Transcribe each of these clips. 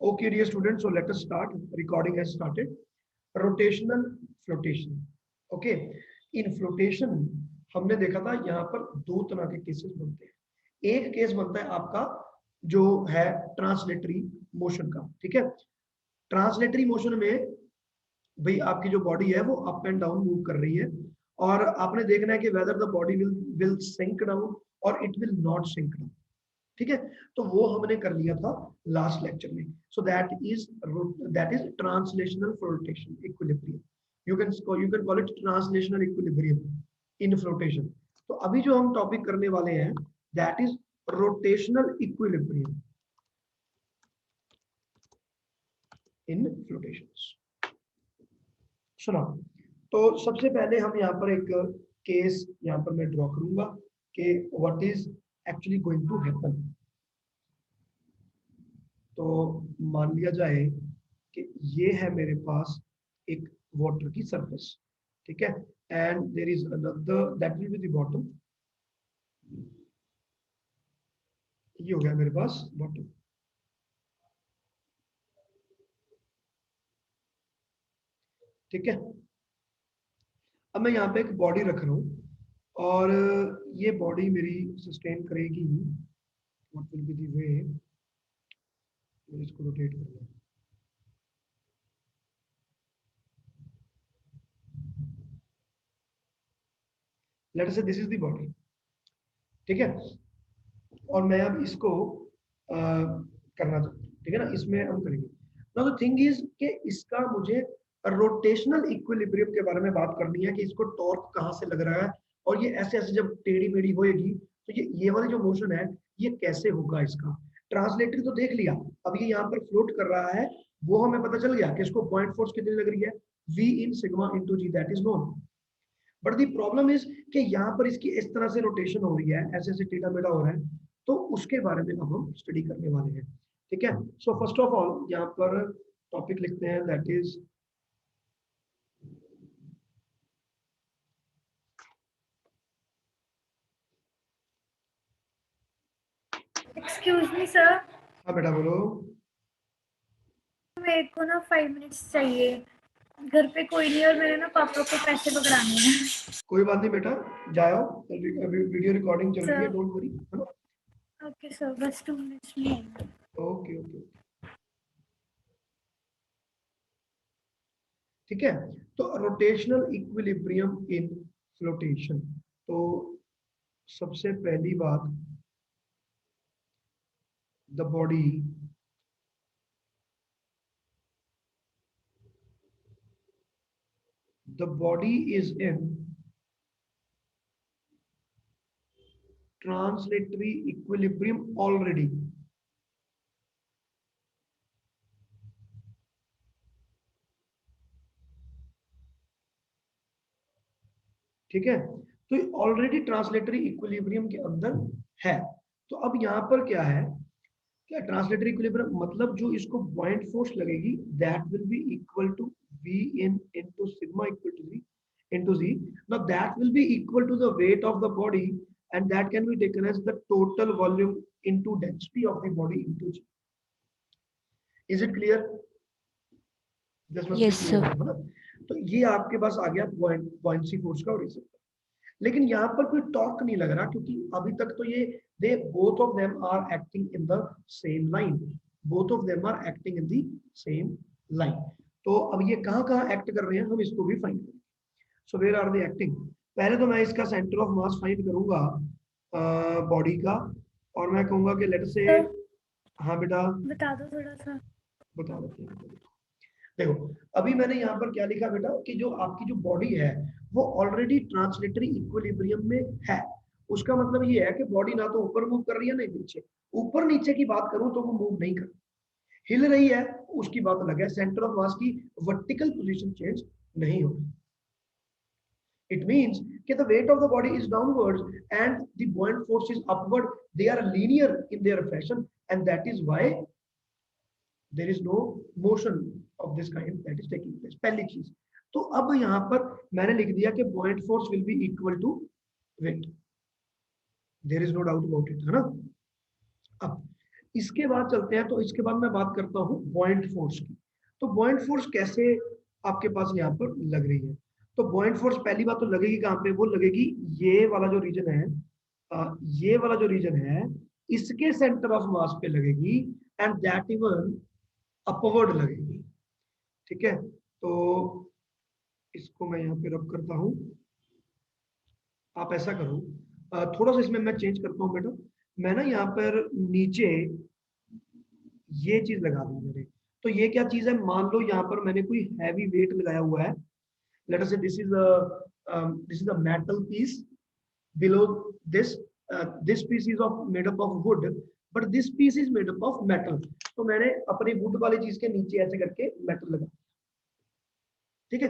Okay, dear students, so let us start. Recording has started. Rotational flotation. Okay, in flotation हमने देखा था यहाँ पर दो तरह के केसेस बनते हैं। एक केस बनता है आपका जो है ट्रांसलेटरी मोशन का, ठीक है। ट्रांसलेटरी मोशन में भाई आपकी जो बॉडी है वो अप एंड डाउन मूव कर रही है और आपने देखना है कि whether the body will sink down और it will not sink down, ठीक है। तो वो हमने कर लिया था लास्ट लेक्चर में। So that is translational flotation equilibrium. You can call it translational equilibrium in flotation. तो अभी जो हम टॉपिक करने वाले हैं that is rotational equilibrium in flotations. सुना, तो सबसे पहले हम यहाँ पर एक केस यहाँ पर मैं ड्रॉ करूंगा कि what is actually going to happen. तो मान लिया जाए कि ये है मेरे पास एक वाटर की सरफेस, ठीक है, and there is another that will be the bottom. ये हो गया मेरे पास बॉटम, ठीक है। अब मैं यहाँ पे एक बॉडी रख रहा हूँ और ये बॉडी मेरी सस्टेन करेगी। What will be the way, इसको रोटेट करना है। Let us say this is the body, ठीक है। और मैं अब इसको करना चाहता हूँ, ठीक है ना, इसमें हम करेंगे। नाउ द थिंग इज कि इसका मुझे रोटेशनल इक्विलिब्रियम के बारे में बात करनी है कि इसको टॉर्क कहाँ से लग रहा है और ये ऐसे ऐसे जब टेढ़ी मेढ़ी होएगी तो ये वाली जो मोशन है ये कैसे होगा इसका। ट्रांसलेटरी तो देख लिया, अब ये यहाँ पर फ्लोट कर रहा है वो हमें पता चल गया कि इसको पॉइंट फोर्स कितनी लग रही है, v in sigma into g, that is known. But the problem is कि यहाँ पर इसकी इस तरह से रोटेशन हो रही है, ऐसे ऐसे टेढ़ा मेढ़ा हो रहा है, तो उसके बारे में अब हम स्टडी करने वाले हैं, ठीक है। सो फर्स्ट ऑफ ऑल यहाँ पर टॉपिक लिखते हैं that is excuse me sir. हाँ बेटा बोलो। मेरे को ना 5 मिनट्स चाहिए, घर पे कोई नहीं और मेरे ना पापा को पैसे पकड़ाने हैं। कोई बात नहीं बेटा, जाओ, वीडियो रिकॉर्डिंग चल रही है, डोंट वरी, है ना। ओके सर, बस 2 मिनट्स में आऊंगा। ओके ओके, ठीक है। तो रोटेशनल इक्विलिब्रियम इन फ्लोटेशन। तो सबसे पहली बात, the body is in translatory equilibrium already, ठीक है। तो ऑलरेडी ट्रांसलेटरी इक्विलिब्रियम के अंदर है। तो अब यहाँ पर क्या है, क्या ट्रांसलेटरी इक्विलिब्रियम मतलब जो इसको पॉइंट फोर्स लगेगी that will be equal to v in into sigma equal to z into z. Now that will be equal to the weight of the body and that can be taken as the total volume into density of the body into g. Is it clear? This must Yes, be clear, sir. है ना। तो ये आपके पास आ गया buoyancy force का और इसे, लेकिन यहाँ पर कोई टॉर्क नहीं लग रहा क्योंकि अभी तक तो ये they both of them are acting in the same line, both of them are acting in the same line. तो अब ये कहाँ एक्ट कर रहे हैं हम इसको भी फाइंड करेंगे। So where are they acting. पहले तो मैं इसका सेंटर ऑफ मास फाइंड करूंगा बॉडी का और मैं कहूंगा कि लेट से, हाँ बेटा बता दो थोड़ा सा। बता देते हैं। देखो अभी मैंने यहाँ पर क्या लिखा बेटा कि जो आपकी जो बॉडी है वो ऑलरेडी ट्रांसलेटरी इक्विलिब्रियम में है। उसका मतलब ये है कि बॉडी ना तो ऊपर मूव कर रही है ना नीचे। ऊपर नीचे की बात करूं तो वो मूव नहीं कर हिल रही है, उसकी बात अलग है। सेंटर ऑफ मास की वर्टिकल पोजीशन चेंज नहीं होगी। It means that the weight of the body is downwards and the buoyant force is upward. They are linear in their fashion and that is why there is no motion of this kind that is taking place. पहली चीज तो अब यहाँ पर मैंने लिख दिया कि buoyant force will be equal to weight. There is no doubt about it, है ना। अब इसके बाद चलते हैं, तो इसके बाद मैं बात करता हूँ बॉइंट फोर्स की। तो बॉइंट फोर्स कैसे आपके पास यहाँ पर लग रही है? तो बॉइंट फोर्स पहली बात तो लगेगी कहाँ पे? वो लगेगी ये वाला जो रीजन है, ये वाला जो रीजन है, इसके सेंटर ऑफ मास पे लगेगी, एंड दैट इवन अपवर्ड लगेगी। ठीक है, तो इसको मैं यहाँ पे रब करता हूँ। आप ऐसा करो, थोड़ा सा इसमें मैं चेंज करता हूँ बेटा। मैं ना यहाँ पर नीचे ये चीज लगा दी मैंने। तो ये क्या चीज है? मान लो यहाँ पर मैंने कोई हैवी वेट लगाया हुआ है। Let us say this is a metal piece. below this this piece is of made up of wood, but this piece is made up of metal। तो मैंने अपनी वुड वाली चीज के नीचे ऐसे करके मेटल लगा। ठीक है,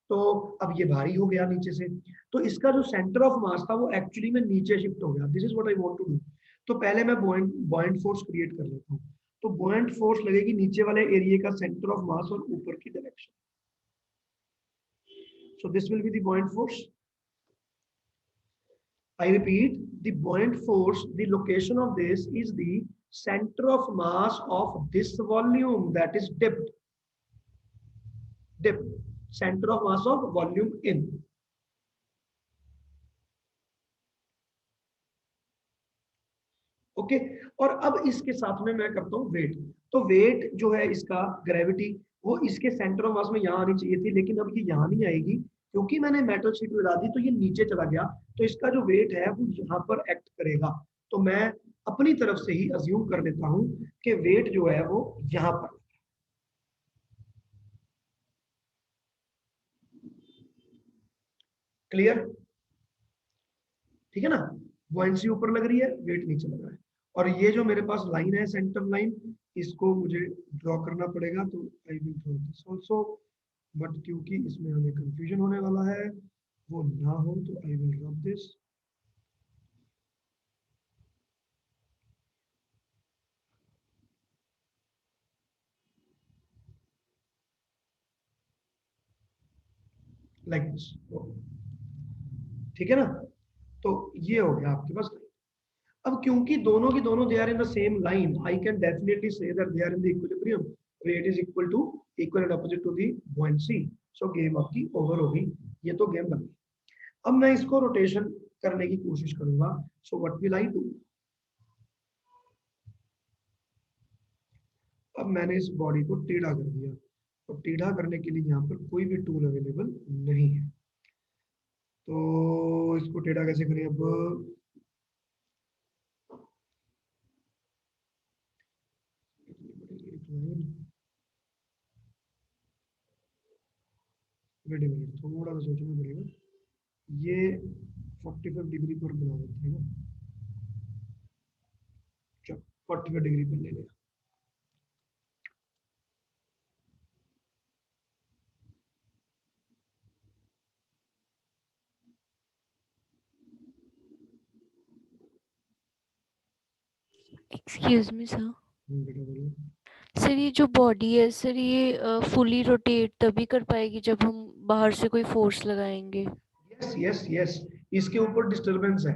तो अब ये भारी हो गया नीचे से, तो इसका जो सेंटर ऑफ मास था वो एक्चुअली में नीचे शिफ्ट हो गया। This is what I want to do. तो पहले मैं बॉइंट फोर्स क्रिएट कर लेता हूँ। तो बॉइंट फोर्स लगेगी नीचे वाले एरिया का सेंटर ऑफ मास और ऊपर की direction. So this will be the बॉइंट force. I repeat, the buoyant force, the location of this is the center of mass of this volume, that is dipped. Dip, center of mass of volume in। Okay, और अब इसके साथ में मैं करता हूँ wait. तो wait जो है इसका, ग्रेविटी, वो इसके सेंटर ऑफ मास में यहाँ आनी चाहिए थी, लेकिन अब ये यहाँ नहीं आएगी क्योंकि मैंने मेटल शीट लगा दी, तो ये नीचे चला गया। तो इसका जो वेट है वो यहाँ पर एक्ट करेगा। तो मैं अपनी तरफ से ही अज्यूम कर लेता हूँ कि वेट जो है वो यहाँ पर। क्लियर? ठीक है ना, बुओयंसी ऊपर लग रही है, वेट नीचे लग रहा है। और ये जो मेरे पास लाइन है, सेंटर लाइन, इसको मुझे ड्रॉ करना पड़ेगा। तो I will draw this also, but क्योंकि इसमें हमें कंफ्यूजन होने वाला है वो ना हो, तो I will draw this. Like this. ठीक है ना, तो ये हो गया आपके पास। अब क्योंकि दोनों की दोनों they are in the same line, I can definitely say that they are in the equilibrium. Weight is equal to, equal and opposite to the buoyancy. So game आपकी ओवर हो गई। ये तो गेम बन गई। अब मैं इसको रोटेशन करने की कोशिश करूंगा। So what will I do? अब मैंने इस बॉडी को टेढ़ा कर दिया, और टेढ़ा करने के लिए यहाँ पर कोई भी टूल अवेलेबल नहीं है। तो इसको टेढ़ा कैसे करें? अब वेट मिनट, थोड़ा सा सोचना पड़ेगा। ये 45 डिग्री पर बना देते हैं ना। चलो 45 डिग्री पर ले लिया। Excuse me sir. बेटा बोलो। सर ये जो बॉडी है सर, ये फुली रोटेट तभी कर पाएगी जब हम बाहर से कोई फोर्स लगाएंगे। यस यस यस, इसके ऊपर डिस्टरबेंस है।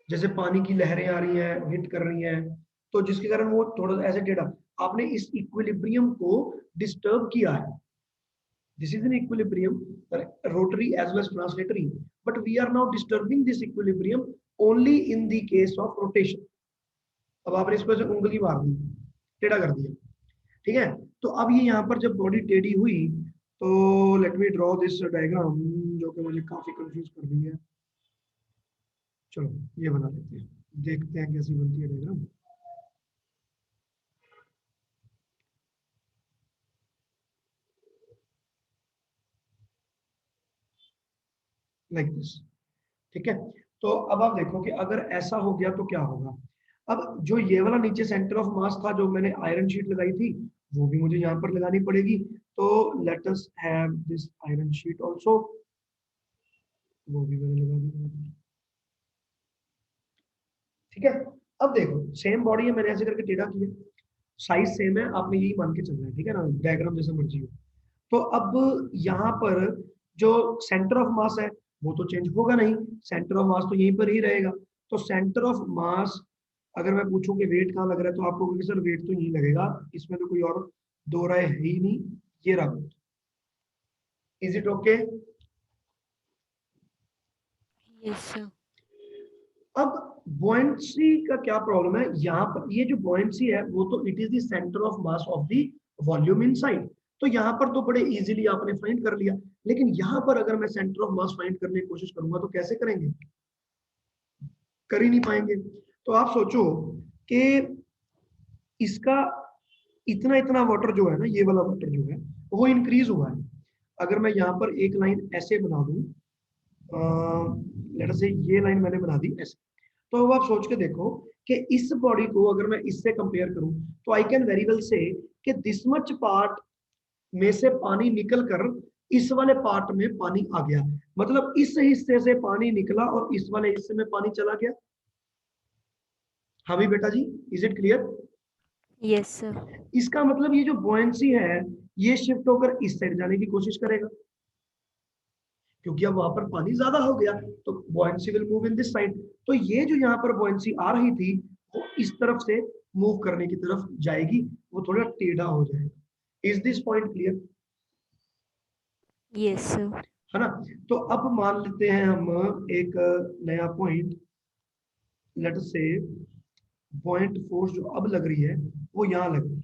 जैसे पानी की लहरें आ रही हैं, हिट कर रही हैं, तो जिसके कारण वो थोड़ा सा ऐसे टेढ़ा, आपने इस इक्विलिब्रियम को डिस्टर्ब किया है। This is an equilibrium, rotary as well as translatory, but we are now disturbing this equilibrium only in the case of rotation. अब आपने इसको ऐसे उंगली मार दी, टेढ़ा कर दिया। ठीक है, तो अब ये यहाँ पर जब बॉडी टेढ़ी हुई, तो let me draw this diagram, जो कि मुझे काफी कंफ्यूज कर रही है। चलो ये बना लेते हैं, देखते हैं कैसी बनती है डायग्राम। Like this. ठीक है, तो अब आप देखो कि अगर ऐसा हो गया तो क्या होगा। अब जो ये वाला नीचे सेंटर ऑफ मास था, जो मैंने आयरन शीट लगाई थी, वो भी मुझे यहाँ पर लगानी पड़ेगी। तो let us have this iron sheet also, वो भी मैंने लगा दी। ठीक है, अब देखो सेम बॉडी है, मैंने ऐसे करके टेढ़ा किया, साइज सेम है, आपने यही मान के चलना है। ठीक है ना, डायग्राम जैसा मर्जी हो। तो अब यहाँ पर जो सेंटर ऑफ मास है वो तो चेंज होगा नहीं, सेंटर ऑफ मास तो यहीं पर ही रहेगा। तो सेंटर ऑफ मास अगर मैं पूछूं कि वेट कहाँ लग रहा है तो आपको कहोगे सर वेट तो यहीं लगेगा, इसमें तो कोई और दो राय है ही नहीं, ये रहा weight. Is it okay? Yes sir. अब बुओयंसी का क्या प्रॉब्लम है यहाँ पर, ये जो बुओयंसी है वो तो it is the centre of mass of the volume inside, तो यहाँ पर तो बड़े इजीली आपने फाइंड कर लिया, लेकिन यहाँ पर अगर मैं सेंटर ऑफ मास फाइंड करने की कोशिश करूंगा तो कैसे करेंगे? कर ही नहीं पाएंगे। तो आप सोचो कि इसका इतना इतना वाटर जो है ना, ये वाला वाटर जो है वो इंक्रीज हुआ है। अगर मैं यहाँ पर एक लाइन ऐसे बना दूं, लेट अस से ये लाइन मैंने बना दी ऐसे, तो अब आप सोच के देखो कि इस बॉडी को अगर मैं इससे कंपेयर करूं तो आई कैन वेरी वेल से कि दिस मच पार्ट में से पानी निकल कर इस वाले पार्ट में पानी आ गया, मतलब इस हिस्से से पानी निकला और इस वाले हिस्से में पानी चला गया। हाँ भी बेटा जी, is it clear? Yes sir. इसका मतलब ये जो बुओयंसी है ये शिफ्ट होकर इस साइड जाने की कोशिश करेगा, क्योंकि अब वहां पर पानी ज्यादा हो गया तो buoyancy will move in this side. तो ये जो यहाँ पर बुओयंसी आ रही थी वो इस तरफ से मूव करने की तरफ जाएगी, वो थोड़ा टेढ़ा हो जाएगा। Is this point clear? Yes sir. है ना? तो अब मान लेते हैं हम एक नया पॉइंट, लेट से पॉइंट फोर्स जो अब लग रही है वो यहाँ लग रही है,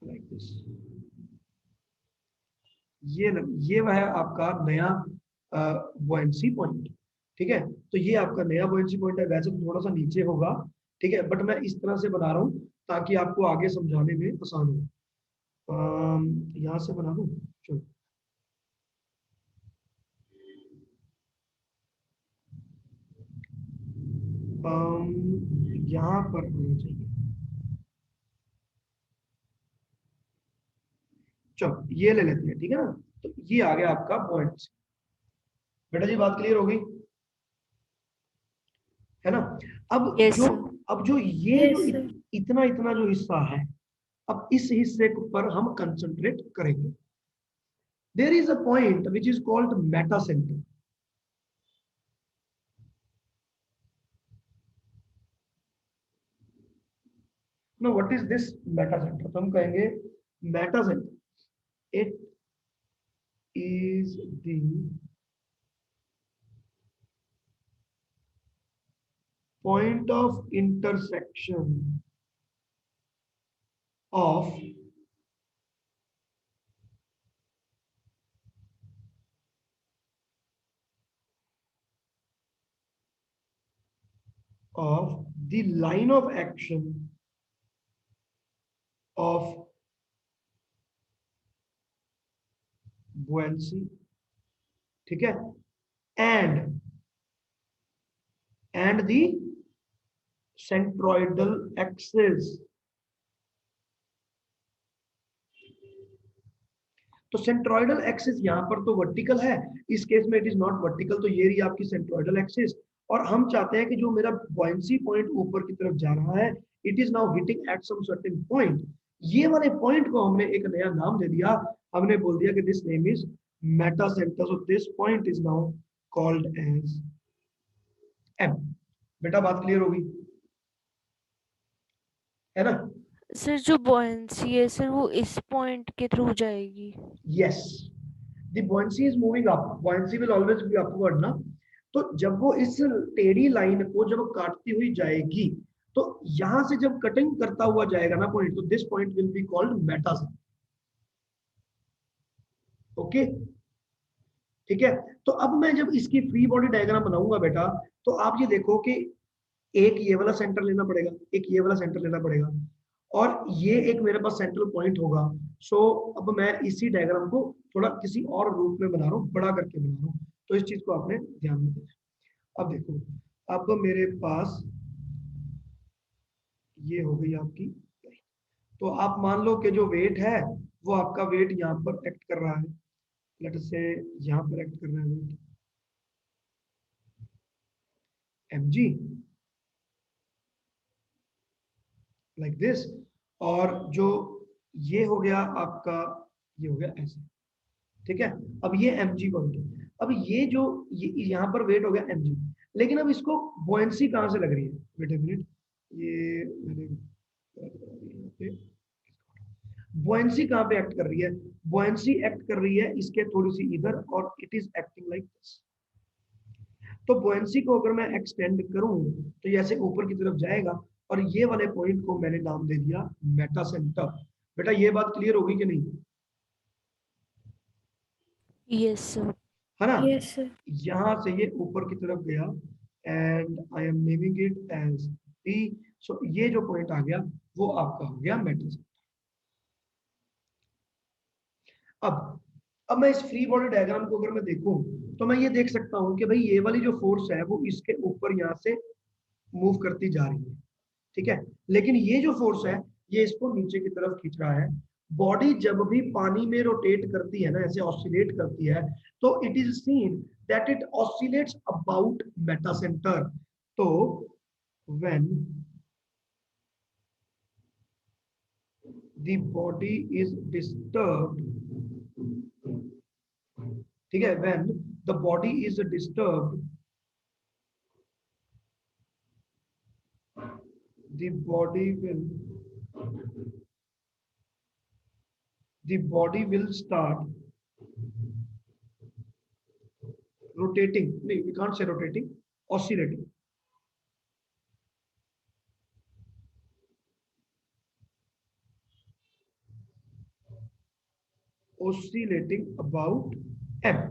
लाइक दिस। ये वह है आपका नया बुओयंसी पॉइंट। ठीक है, तो ये आपका नया बुओयंसी पॉइंट है, वैसे तो थोड़ा सा नीचे होगा, ठीक है, बट मैं इस तरह से बना रहा हूँ ताकि आपको आगे समझाने में आसान हो। यहाँ से बना दूं, चलो। यहाँ पर होना चाहिए, चलो ये ले लेते हैं, ठीक है ना? तो ये आ गया आपका पॉइंट। बेटा जी बात क्लियर हो गई है ना? अब यस जो सर। अब जो ये जो यस सर। इतना इतना जो हिस्सा है, अब इस हिस्से पर हम कंसंट्रेट करेंगे। There is a point which is called metacentre. No, what is this metacentre? तो हम कहेंगे metacentre it is the point of intersection of the line of action of buoyancy, ठीक है, and the centroidal axis। तो centroidal axis यहाँ पर तो vertical है, इस केस में इट इज नॉट वर्टिकल, तो ये रही आपकी सेंट्रोइडल एक्सिस। और हम चाहते हैं कि जो मेरा बुओयंसी पॉइंट ऊपर की तरफ जा रहा है, it is now hitting at some certain point. ये वाले पॉइंट को हमने एक नया नाम दे दिया, हमने बोल दिया कि this name is metacentre, so this point is now called as M. बेटा बात क्लियर होगी है ना? सर जो buoyancy है सर वो इस पॉइंट के थ्रू जाएगी? yes, the buoyancy is moving up, buoyancy will always be upward ना। तो जब वो इस टेढ़ी लाइन को जब काटती हुई जाएगी, तो यहां से जब कटिंग करता हुआ जाएगा ना पॉइंट, तो this point will be called Meta centre. Okay, ठीक है। तो अब मैं जब इसकी फ्री बॉडी डायग्राम बनाऊंगा बेटा, तो आप ये देखो कि एक ये वाला सेंटर लेना पड़ेगा, एक ये वाला सेंटर लेना पड़ेगा, और ये एक मेरे पास सेंट्रल पॉइंट होगा। सो अब मैं इसी डायग्राम को थोड़ा किसी और रूप में बना रहा हूँ, बड़ा करके बना रहा हूँ, तो इस चीज को आपने ध्यान में देना। अब देखो, अब मेरे पास ये हो गई आपकी, तो आप मान लो कि जो वेट है वो आपका वेट यहाँ पर एक्ट कर रहा है, लेट से यहाँ पर एक्ट कर रहा है वेट mg, लाइक दिस। और जो ये हो गया आपका, ये हो गया ऐसे, ठीक है। अब ये mg पॉइंट है, अब ये जो यहाँ पर वेट हो गया mg, लेकिन अब इसको बुओयंसी कहाँ से लग रही है, वेट अ मिनट, ये मैंने बुओयंसी कहाँ पे एक्ट कर रही है, बुओयंसी एक्ट कर रही है इसके थोड़ी सी इधर, और it is acting like this. तो बुओयंसी को अगर मैं एक्सटेंड करूं तो ये ऐसे ऊपर की तरफ जाएगा, और ये वाले पॉइंट को मैंने नाम दे दिया मेटा सेंटर। बेटा ये बात क्लियर होगी कि नहीं? Yes sir. है ना? Yes sir. यहां से ये ऊपर की तरफ गया, and I am naming it as T. So ये जो पॉइंट आ गया वो आपका हो गया मेटा सेंटर। अब मैं इस फ्री बॉडी डायग्राम को अगर मैं देखूं तो मैं ये देख सकता हूं कि भाई ये वाली जो फोर्स है वो इसके ऊपर यहाँ से मूव करती जा रही है, ठीक है। लेकिन ये जो फोर्स है ये इसको नीचे की तरफ खींच रहा है। बॉडी जब भी पानी में रोटेट करती है ना, ऐसे ऑसिलेट करती है, तो it is seen that it oscillates about metacentre. तो when the body is disturbed, ठीक है, when the body is disturbed, the body will start rotating. No, we can't say rotating, oscillating. Oscillating about m।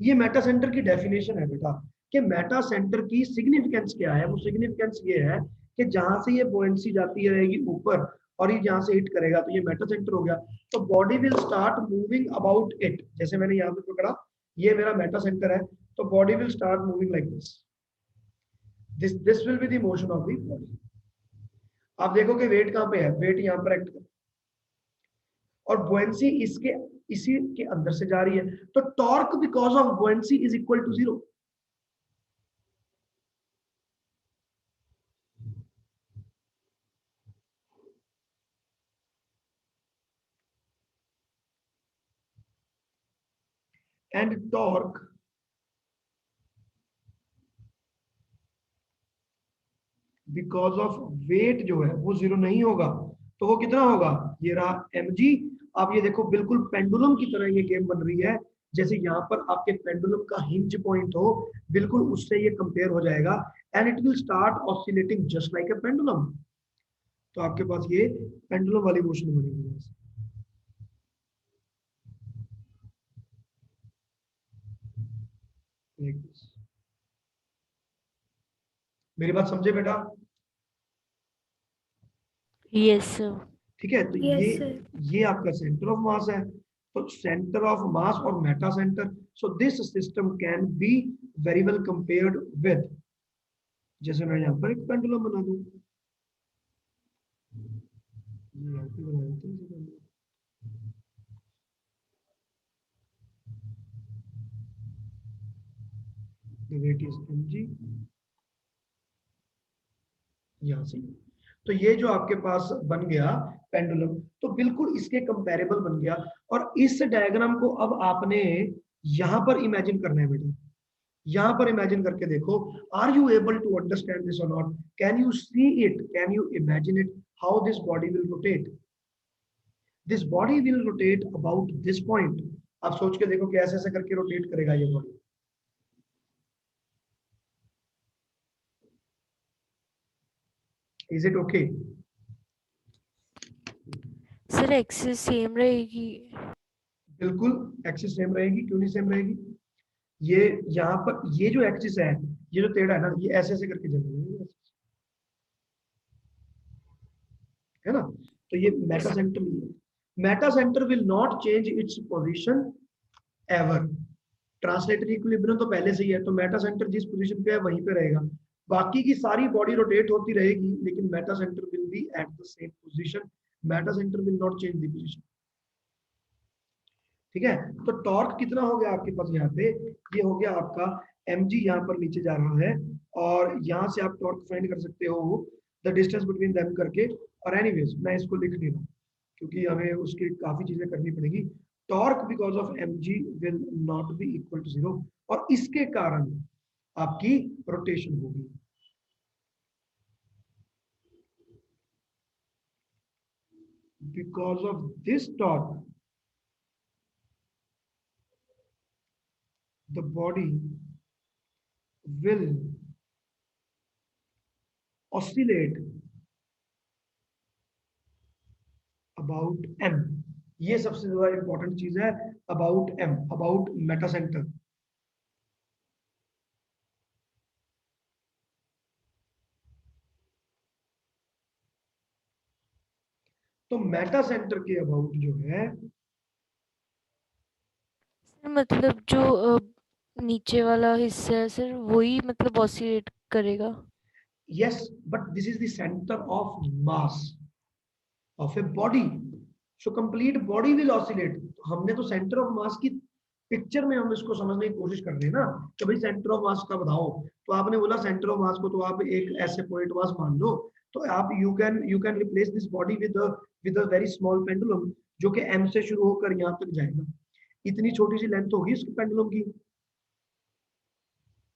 ये Meta centre की definition है बेटा, कि Meta centre की significance क्या है। वो सिग्निफिकेंस ये है कि जहां से ये बुओयंसी जाती रहेगी ऊपर और ये जहां से हिट करेगा तो ये मेटा सेंटर हो गया। तो body will start moving about it. जैसे मैंने यहाँ पे पकड़ा, ये मेरा मेटा सेंटर है, तो body will start moving like this will be the motion of the body. आप देखो कि वेट कहाँ पे है, वेट यहाँ पर एक्ट कर, और बुओयंसी इसी के अंदर से जा रही है। तो torque because of buoyancy is equal to 0। And torque because of weight जो है वो 0 नहीं होगा, तो वो कितना होगा, ये रहा mg। आप ये देखो बिल्कुल पेंडुलम की तरह ये गेम बन रही है, जैसे यहाँ पर आपके पेंडुलम का हिंज पॉइंट हो, बिल्कुल उससे ये कंपेयर हो जाएगा। And it will start oscillating just like a pendulum. तो आपके पास ये पेंडुलम वाली मोशन बनेगी। मेरी बात समझे बेटा? Yes sir. ठीक है, तो Yes, sir. ये आपका सेंटर ऑफ मास है। तो सेंटर ऑफ मास और Meta centre, so this system can be very well compared with, जैसे मैं यहाँ पर एक पेंडुलम बना दूं, the weight is mg, यहाँ से। तो ये जो आपके पास बन गया पेंडुलम, तो बिल्कुल इसके कंपैरेबल बन गया। और इस डायग्राम को अब आपने यहां पर इमेजिन करना है बेटा, यहां पर इमेजिन करके देखो। Are you able to understand this और not? Can you see it, can you imagine it, how this body will rotate? This body will rotate about this point. आप सोच के देखो कि ऐसे ऐसे करके रोटेट करेगा ये body. Is it okay? Sir axis same रहेगी? बिल्कुल एक्सिस सेम रहेगी, क्यों नहीं सेम रहेगी? ये यहाँ पर ये जो एक्सिस है, ये जो टेढ़ा है ना, ये ऐसे ऐसे करके चलेगा, है ना? तो ये मेटा सेंटर नहीं है। Meta centre will not change its position ever. Translatory equilibrium तो पहले से ही है, तो मेटा सेंटर जिस पोजीशन पे है वहीं पे रहेगा। बाकी की सारी बॉडी रोटेट होती रहेगी, लेकिन Meta centre will be at the same position. Meta centre will not change the position. ठीक है, तो टॉर्क कितना हो गया आपके पास यहाँ पे, ये हो गया आपका mg, यहाँ पर नीचे जा रहा है, और यहाँ से आप टॉर्क फाइंड कर सकते हो द डिस्टेंस बिटवीन देम करके। और एनीवेज मैं इसको लिख नहीं रहा क्योंकि हमें उसकी काफी चीजें करनी पड़ेगी। Torque because of mg will not be equal to 0, और इसके कारण आपकी रोटेशन होगी। Because of this torque the body will oscillate about m। ये सबसे ज्यादा इंपॉर्टेंट चीज है, about m, about metacentre. तो मेटा सेंटर के अबाउट जो है, मतलब जो नीचे वाला हिस्सा है सर वही मतलब ऑसिलेट करेगा। yes, but this is the center of mass of a body, so complete body will oscillate। तो हमने तो सेंटर ऑफ मास की पिक्चर में हम इसको समझने की कोशिश कर रहे हैं ना कि भाई सेंटर ऑफ मास का बताओ, तो आपने बोला सेंटर ऑफ मास को तो आप एक ऐसे पॉइंट मास मान लो, तो आप you can replace this body with a very small pendulum जो कि m से शुरू होकर यहाँ तक जाएगा। इतनी छोटी सी लेंथ होगी इसकी पेंडुलम की,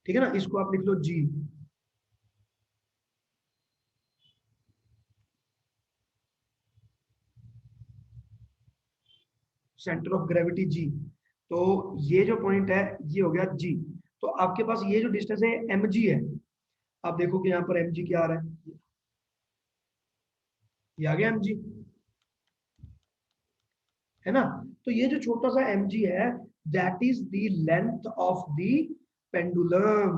ठीक है ना, इसको आप लिख लो g। Centre of gravity g, तो ये जो पॉइंट है ये हो गया g। तो आपके पास ये जो डिस्टेंस है mg है, आप देखो कि यहाँ पर mg क्या आ रहा है, ये आ गया mg, है ना। तो ये जो छोटा सा mg है, that is the length of the pendulum,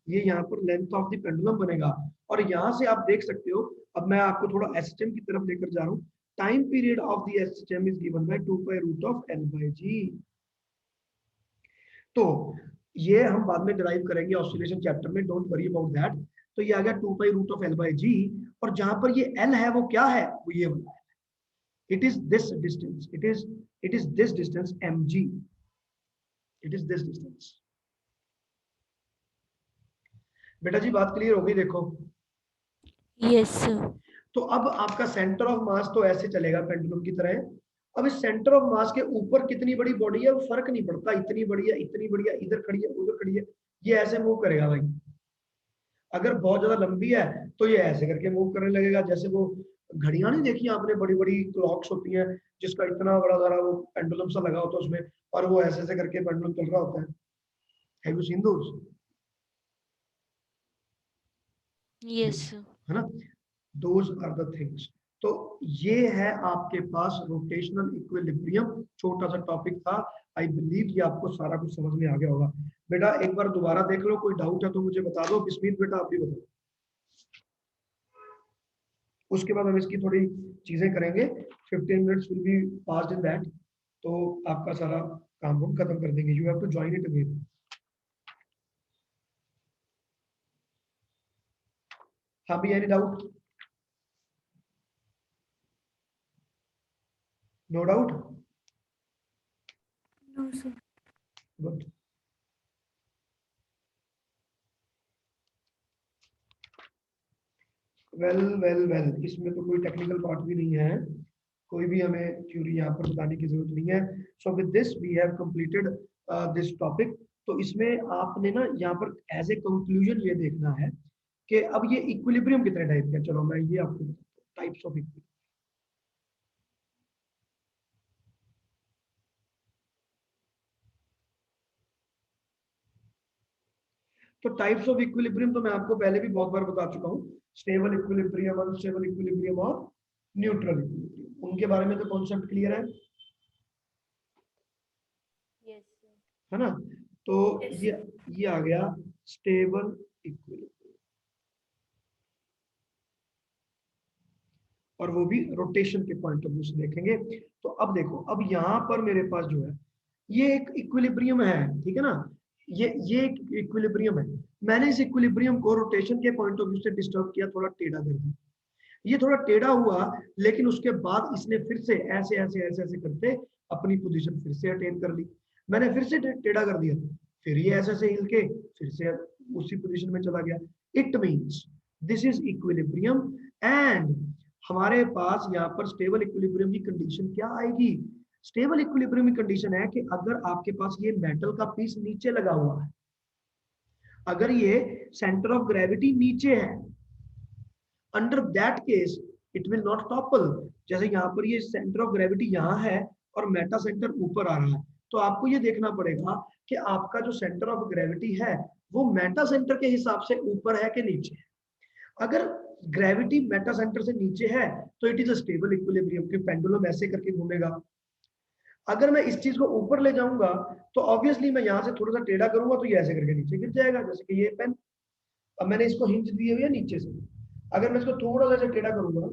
ये यहाँ पर लेंथ ऑफ द पेंडुलम बनेगा। और यहाँ से आप देख सकते हो, अब मैं आपको थोड़ा एसएचएम की तरफ लेकर जा रहा हूँ। Time period of the SHM is given by 2 pi root of L by g. तो ये हम बाद में डिराइव करेंगे ऑसिलेशन चैप्टर में, डोंट वरी अबाउट दैट। तो ये आ गया 2 pi root of L by g, और जहां पर ये एल है वो क्या है, वो ये वाला है, it is this distance, it is this distance mg, it is this distance। बेटा जी बात क्लियर हो गई, देखो। Yes sir. तो अब आपका सेंटर ऑफ मास तो ऐसे चलेगा पेंडुलम की तरह। अब इस सेंटर ऑफ मास के ऊपर कितनी बड़ी बॉडी है वो फर्क नहीं पड़ता, इतनी बड़ी है, इतनी बड़ी है, इधर खड़ी है, उधर खड़ी है, ये ऐसे मूव करेगा भाई। अगर बहुत ज्यादा लंबी है तो ये ऐसे करके मूव करने लगेगा, जैसे वो घड़ियां नहीं देखी आपने, बड़ी बड़ी क्लॉक्स होती हैं जिसका इतना बड़ा सारा वो पेंडुलम सा लगा होता है उसमें, और वो ऐसे ऐसे करके पेंडुलम चल रहा होता है। Have you seen those? Yes है ना, दोज आर द थिंग्स। तो ये है आपके पास रोटेशनल इक्विलिब्रियम, छोटा सा टॉपिक था। आई बिलीव ये आपको सारा कुछ समझ में आ गया होगा। बेटा एक बार दोबारा देख लो, कोई डाउट है तो मुझे बता दो। बिस्मित बेटा आप भी बताओ, उसके बाद हम इसकी थोड़ी चीजें करेंगे। 15 minutes will be passed in that, तो आपका सारा काम हम खत्म कर देंगे। You have to join it again. हाँ भी, any doubt? No doubt? No sir. Good. Well well well, इसमें तो कोई टेक्निकल पार्ट भी नहीं है, कोई भी हमें थ्योरी यहाँ पर बताने की जरूरत नहीं है। So with this we have completed this topic. तो इसमें आपने ना यहाँ पर एज ए कंक्लूजन ये देखना है कि अब ये इक्विलिब्रियम कितने टाइप के हैं। चलो मैं ये आपको बताता हूँ, टाइप्स ऑफ इक्विलिब्रियम। तो टाइप्स ऑफ इक्विलिब्रियम तो मैं आपको पहले भी बहुत बार बता चुका हूँ, स्टेबल इक्विलिब्रियम, अनस्टेबल इक्विलिब्रियम और न्यूट्रल इक्विलिब्रियम। उनके बारे में तो कॉन्सेप्ट क्लियर है, यस है ना। तो ये आ गया स्टेबल इक्विलिब्रियम, और वो भी रोटेशन के पॉइंट ऑफ व्यू से देखेंगे। तो अब देखो, अब यहाँ पर मेरे पास जो है ये एक इक्विलिब्रियम है, ठीक है ना, ये एक इक्विलिब्रियम है। मैंने इस इक्विलिब्रियम को रोटेशन के पॉइंट ऑफ व्यू से डिस्टर्ब किया, थोड़ा टेढ़ा कर दिया। ये थोड़ा टेढ़ा हुआ, लेकिन उसके बाद इसने फिर से ऐसे ऐसे ऐसे ऐसे करते अपनी पोजीशन फिर से अटेन कर ली। मैंने फिर से टेढ़ा कर दिया, फिर ये ऐसे ऐसे हिल के फिर से उसी पोजीशन में चला गया। It means this is equilibrium, and हमारे पास यहाँ पर स्टेबल इक्विलिब्रियम की कंडीशन क्या आएगी। स्टेबल इक्विलिब्रियम की कंडीशन है कि अगर आपके पास ये मेटल का पीस नीचे लगा हुआ है अगर ये सेंटर ऑफ ग्रेविटी नीचे है, under that case it will not topple. जैसे यहाँ पर ये सेंटर ऑफ ग्रेविटी यहाँ है और मेटा सेंटर ऊपर आ रहा है, तो आपको ये देखना पड़ेगा कि आपका जो सेंटर ऑफ ग्रेविटी है वो मेटा सेंटर के हिसाब से ऊपर है कि नीचे है। अगर ग्रेविटी मेटा सेंटर से नीचे है तो it is a stable equilibrium, कि पेंडुलम ऐसे करके घूमेगा। अगर मैं इस चीज को ऊपर ले जाऊंगा तो ऑब्वियसली मैं यहाँ से थोड़ा सा टेढ़ा करूंगा तो ये ऐसे करके नीचे गिर जाएगा, जैसे कि ये पेन। अब मैंने इसको हिंज दिए हुए नीचे से, अगर मैं इसको थोड़ा सा टेढ़ा करूंगा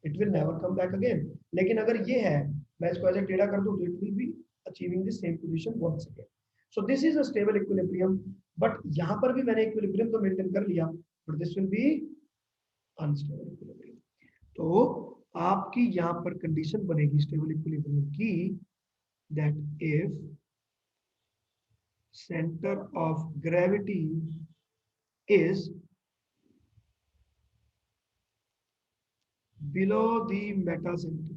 it will never come back again. लेकिन अगर ये है, मैं इसको ऐसे टेढ़ा कर दूं तो it will be achieving the same position once again. So this is a stable equilibrium. But यहाँ पर भी मैंने इक्विलिब्रियम तो मेंटेन कर लिया, but this will be unstable equilibrium. तो आपकी यहाँ पर कंडीशन बनेगी स्टेबल इक्विलिब्रियम की, that if centre of gravity is below the meta center,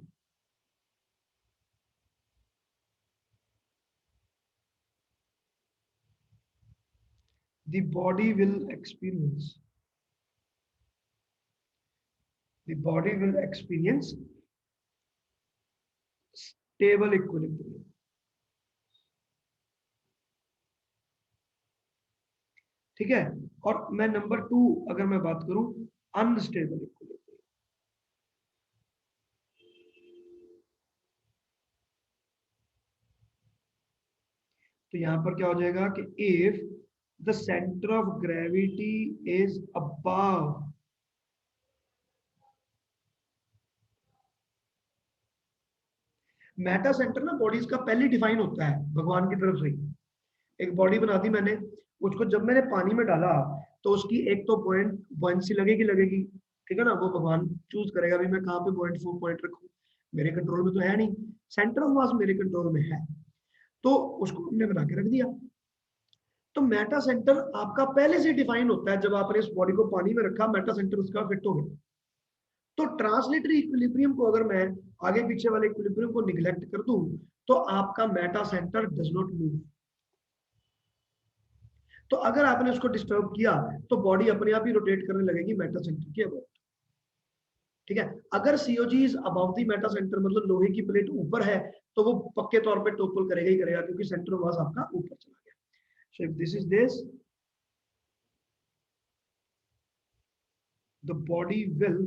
the body will experience stable equilibrium। ठीक है। और मैं नंबर 2 अगर मैं बात करूं अनस्टेबल इक्विलिब्रियम, तो यहां पर क्या हो जाएगा कि if the centre of gravity is above Meta centre ना बॉडीज का पहले डिफाइन होता है भगवान की तरफ से ही। एक बॉडी बना दी मैंने, उसको जब मैंने पानी में डाला तो उसकी एक तो बुयांसी लगेगी, ठीक है ना। वो भगवान चूज करेगा भी मैं कहाँ पे पॉइंट रखूं, मेरे कंट्रोल में तो है नहीं, सेंटर ऑफ मास मेरे कंट्रोल में है, तो उसको हमने बना के रख दिया। तो मेटा सेंटर आपका पहले से डिफाइन होता है, जब आपने इस बॉडी को पानी में रखा मेटा सेंटर उसका फिट हो गया। तो ट्रांसलेटरी इक्विलिब्रियम को अगर मैं आगे पीछे वाले इक्विलिब्रियम को निग्लेक्ट कर दूं तो आपका Meta centre does not move. तो अगर आपने उसको डिस्टर्ब किया तो बॉडी अपने आप ही रोटेट करने लगेगी मेटा सेंटर के अबाउट। ठीक है। अगर COG is about the Meta centre, मतलब लोहे की प्लेट ऊपर है, तो वो पक्के तौर पे टोपल करेगा ही करेगा, क्योंकि सेंटर ऑफ मास आपका ऊपर चला गया। So if this is this, the body will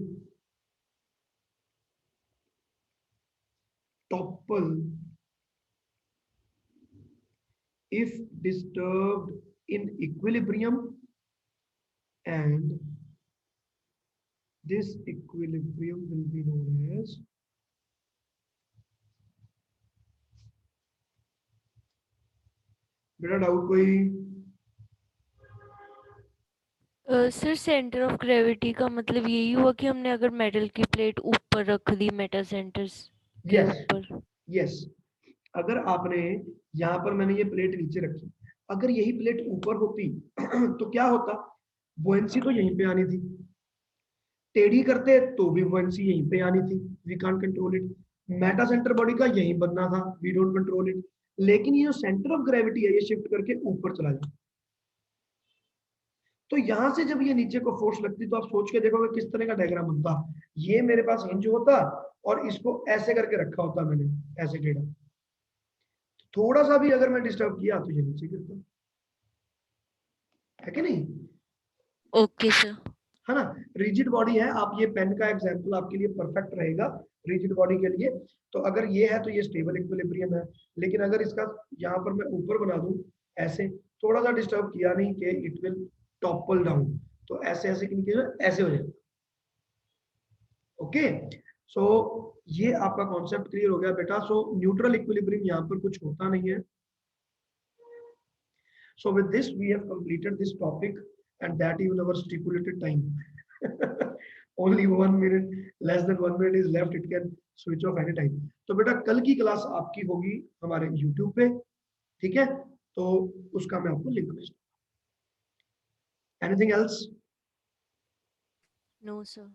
topple if disturbed in equilibrium, and this equilibrium will be known as बेटा डाउट कोई? सर सेंटर ऑफ ग्रेविटी का मतलब यही हुआ कि हमने अगर मेटल की प्लेट ऊपर रख दी मेटा सेंटर्स के ऊपर। यस, अगर आपने यहाँ पर मैंने ये प्लेट नीचे रखी, अगर यही प्लेट ऊपर होती तो क्या होता, बुयांसी तो यहीं पे आनी थी, टेढ़ी करते तो भी बुयांसी यहीं पे आनी थी, we can't control it. Metacentre body का यहीं बनना था, वी डोंट कंट्रोल इट। लेकिन ये जो सेंटर ऑफ ग्रेविटी है ये शिफ्ट करके ऊपर चला जाता, तो यहां से जब ये नीचे को फोर्स लगती तो आप सोच के देखोगे किस तरह का डायग्राम बनता। ये मेरे पास हिंज होता और इसको ऐसे करके रखा होता मैंने, ऐसे टेढ़ा, थोड़ा सा भी अगर मैं डिस्टर्ब किया तो ये नीचे गिरता है कि नहीं? Okay sir. है ना। रिजिड बॉडी है, आप ये पेन का एग्जांपल आपके लिए परफेक्ट रहेगा रिजिड बॉडी के लिए। तो अगर ये है तो ये स्टेबल इक्विलिब्रियम है, लेकिन अगर इसका यहाँ पर मैं ऊपर बना दूं ऐसे, थोड़ा सा डिस्टर्ब किया नहीं कि इट विल टॉपल डाउन, तो ऐसे ऐसे ऐसे हो जाएगा। ओके, सो ये आपका कॉन्सेप्ट क्लियर हो गया बेटा। सो न्यूट्रल इक्विलिब्रियम यहाँ पर कुछ होता नहीं है। So with this we have completed this topic, and that is our stipulated time. Only 1 minute, less than 1 minute is left. It can switch off any time. तो बेटा कल की क्लास आपकी होगी हमारे YouTube पे, ठीक है? तो उसका मैं आपको लिंक भेज दूंगा। Anything else? No sir.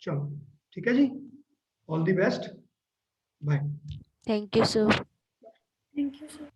चलो ठीक है जी, all the best, bye. Thank you sir. Thank you sir.